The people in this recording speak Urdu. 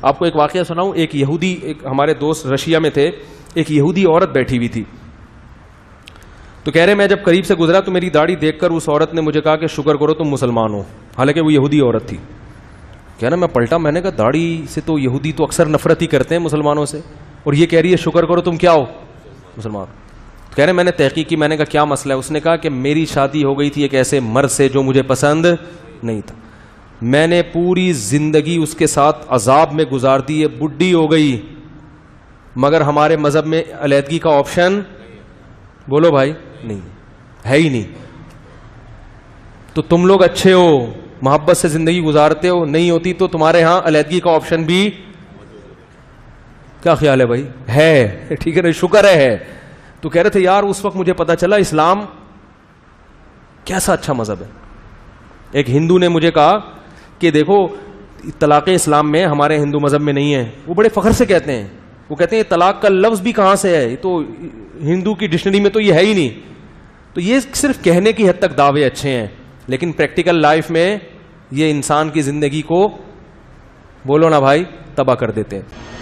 آپ کو ایک واقعہ سناؤں. ایک یہودی, ایک ہمارے دوست رشیا میں تھے, ایک یہودی عورت بیٹھی ہوئی تھی, تو کہہ رہے میں جب قریب سے گزرا تو میری داڑھی دیکھ کر اس عورت نے مجھے کہا کہ شکر کرو تم مسلمان ہو, حالانکہ وہ یہودی عورت تھی. کہنا میں پلٹا, میں نے کہا داڑھی سے تو یہودی تو اکثر نفرت ہی کرتے ہیں مسلمانوں سے, اور یہ کہہ رہی ہے شکر کرو تم کیا ہو, مسلمان. کہہ رہے میں نے تحقیق کی, میں نے کہا کیا مسئلہ ہے. اس نے کہا کہ میری شادی ہو گئی تھی ایک ایسے مرد سے جو مجھے پسند نہیں تھا, میں نے پوری زندگی اس کے ساتھ عذاب میں گزار دی, ہے بڈھی ہو گئی, مگر ہمارے مذہب میں علیحدگی کا آپشن, بولو بھائی, نہیں ہے ہی نہیں. تو تم لوگ اچھے ہو, محبت سے زندگی گزارتے ہو, نہیں ہوتی تو تمہارے ہاں علیحدگی کا آپشن بھی, کیا خیال ہے بھائی, ہے, ٹھیک ہے نا, شکر ہے. تو کہہ رہے تھے یار اس وقت مجھے پتا چلا اسلام کیسا اچھا مذہب ہے. ایک ہندو نے مجھے کہا کہ دیکھو طلاق اسلام میں ہمارے ہندو مذہب میں نہیں ہے. وہ بڑے فخر سے کہتے ہیں, وہ کہتے ہیں طلاق کا لفظ بھی کہاں سے ہے, تو ہندو کی ڈکشنری میں تو یہ ہے ہی نہیں. تو یہ صرف کہنے کی حد تک دعوے اچھے ہیں, لیکن پریکٹیکل لائف میں یہ انسان کی زندگی کو, بولو نا بھائی, تباہ کر دیتے ہیں.